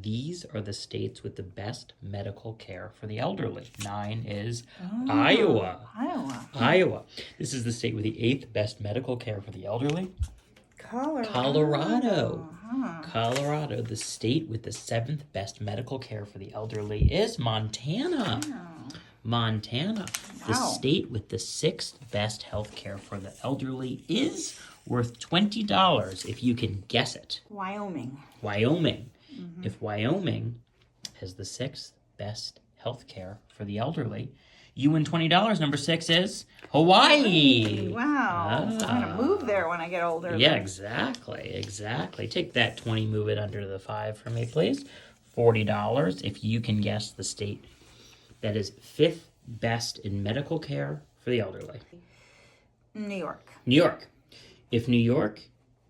these are the states with the best medical care for the elderly. 9 is Iowa. Iowa. This is the state with the 8th best medical care for the elderly. Colorado. Colorado. The state with the 7th best medical care for the elderly is Montana. Montana. The state with the 6th best health care for the elderly is worth $20 if you can guess it. Wyoming. Wyoming. If Wyoming has the 6th best health care for the elderly, you win $20. Number 6 is Hawaii. Wow. I'm going to move there when I get older. Yeah, exactly. Take that 20, move it under the 5 for me, please. $40 if you can guess the state that is 5th best in medical care for the elderly. New York. New York. If New York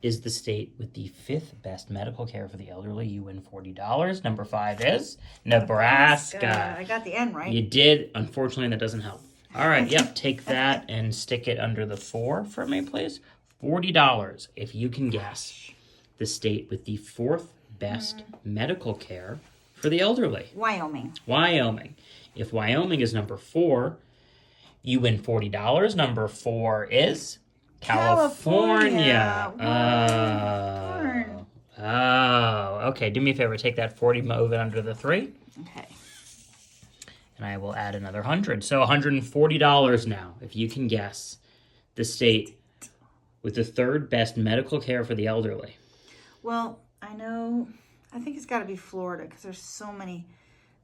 is the state with the 5th best medical care for the elderly, you win $40. Number 5 is Nebraska. I got the N right. You did. Unfortunately, that doesn't help. All right, yep, take that and stick it under the 4 for me, please. $40 if you can guess the state with the 4th best medical care for the elderly. Wyoming. Wyoming. If Wyoming is number 4, you win $40. Number 4 is California. Oh, okay. Do me a favor. Take that 40, move it under the 3. Okay. And I will add another 100. So $140 now, if you can guess the state with the 3rd best medical care for the elderly. Well, I think it's got to be Florida because there's so many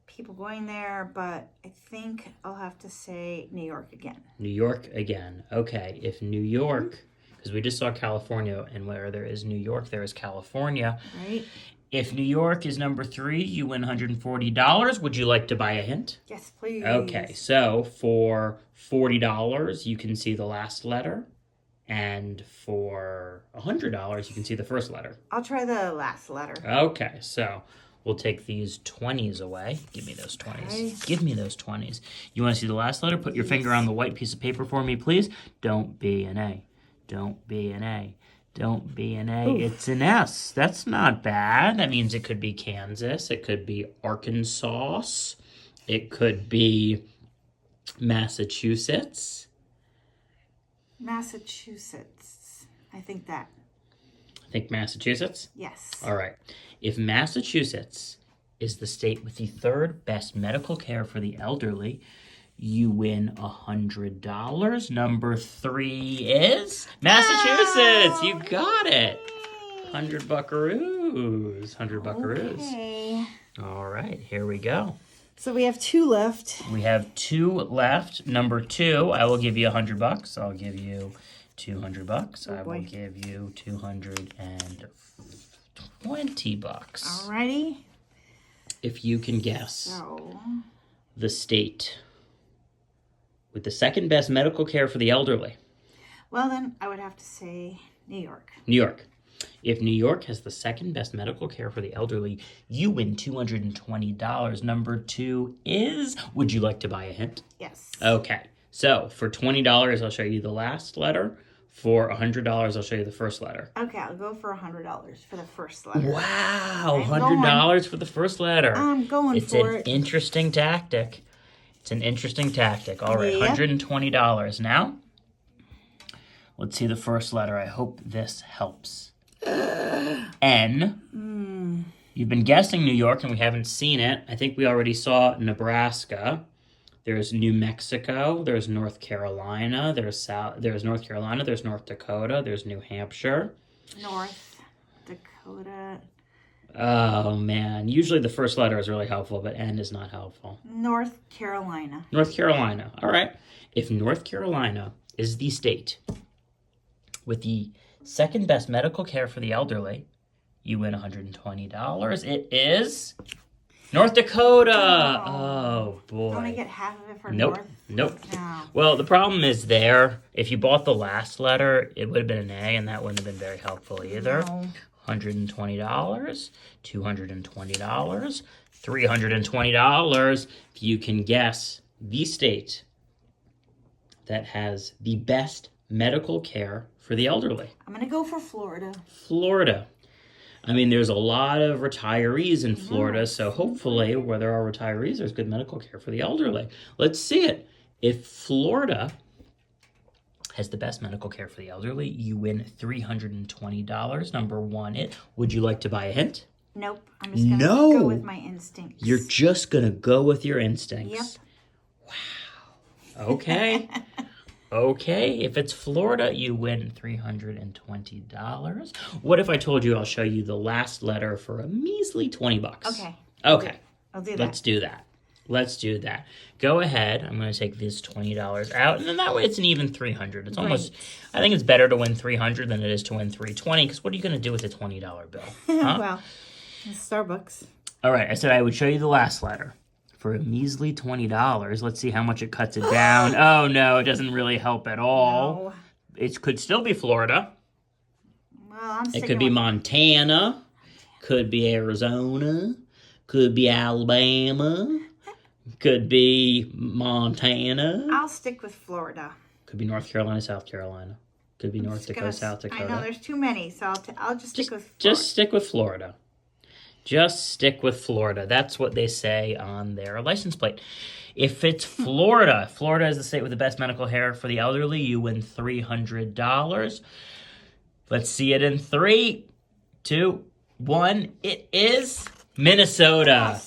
people going there, but I think I'll have to say New York again. New York again. Okay, if New York, because we just saw California, and where there is New York, there is California. Right. If New York is number 3, you win $140. Would you like to buy a hint? Yes, please. Okay, so for $40, you can see the last letter. And for $100, you can see the first letter. I'll try the last letter. Okay, so we'll take these 20s away. Give me those 20s. Okay. Give me those 20s. You want to see the last letter? Put your finger on the white piece of paper for me, please. Don't be an A. Don't be an A. Don't be an A. Oof. It's an S. That's not bad. That means it could be Kansas. It could be Arkansas. It could be Massachusetts. Massachusetts. I think that. Think Massachusetts? Yes. All right. If Massachusetts is the state with the 3rd best medical care for the elderly, you win $100. Number 3 is Massachusetts. You got it. 100 buckaroos. 100 buckaroos. Okay. All right. Here we go. So we have 2 left. We have 2 left. Number 2, I will give you $100. I'll give you $200. I will give you $220. Alrighty. If you can guess the state with the 2nd best medical care for the elderly. Well, then I would have to say New York. New York. If New York has the 2nd best medical care for the elderly, you win $220. Number 2 is, would you like to buy a hint? Yes. Okay. So for $20, I'll show you the last letter. For $100, I'll show you the first letter. Okay, I'll go for $100 for the first letter. Wow, $100 for the first letter. I'm going for it. It's an interesting tactic. All right, yep. $120 now. Let's see the first letter. I hope this helps. N. You've been guessing New York, and we haven't seen it. I think we already saw Nebraska. There's New Mexico. There's North Carolina. There's North Carolina. There's North Dakota. There's New Hampshire. North Dakota. Oh, man. Usually the first letter is really helpful, but N is not helpful. North Carolina. North Carolina. All right. If North Carolina is the state with the 2nd best medical care for the elderly, you win $120. It is North Dakota. Oh, boy. Don't I get half of it for Nope. North? Nope. No. Well, the problem is there, if you bought the last letter, it would have been an A, and that wouldn't have been very helpful either. No. $120, $220, $320. If you can guess the state that has the best medical care for the elderly. I'm going to go for Florida. Florida. I mean, there's a lot of retirees in Florida, Yes. so hopefully where there are retirees, there's good medical care for the elderly. Let's see it. If Florida has the best medical care for the elderly, you win $320. Number one, would you like to buy a hint? Nope. I'm just gonna No. go with my instincts. You're just going to go with your instincts. Yep. Wow. Okay. Okay, if it's Florida, you win $320. What if I told you I'll show you the last letter for a measly $20? Okay. Okay. I'll do that. Let's do that. Let's do that. Go ahead. I'm going to take this $20 out, and then that way it's an even $300. It's almost. I think it's better to win $300 than it is to win $320. Because what are you going to do with a $20 bill? Huh? Well, it's Starbucks. All right. I said I would show you the last letter for a measly $20. Let's see how much it cuts it down. Oh no, it doesn't really help at all. No. It could still be Florida. Well, I'm It sticking could be with- Montana. Could be Arizona. Could be Alabama. Could be Montana. I'll stick with Florida. Could be North Carolina, South Carolina. Could be North Just Dakota, gonna- South Dakota. I know there's too many, so I'll just stick with Florida. Just stick with Florida. Just stick with Florida. That's what they say on their license plate. If it's Florida, Florida is the state with the best medical care for the elderly, you win $300. Let's see it in 3, 2, 1. It is Minnesota.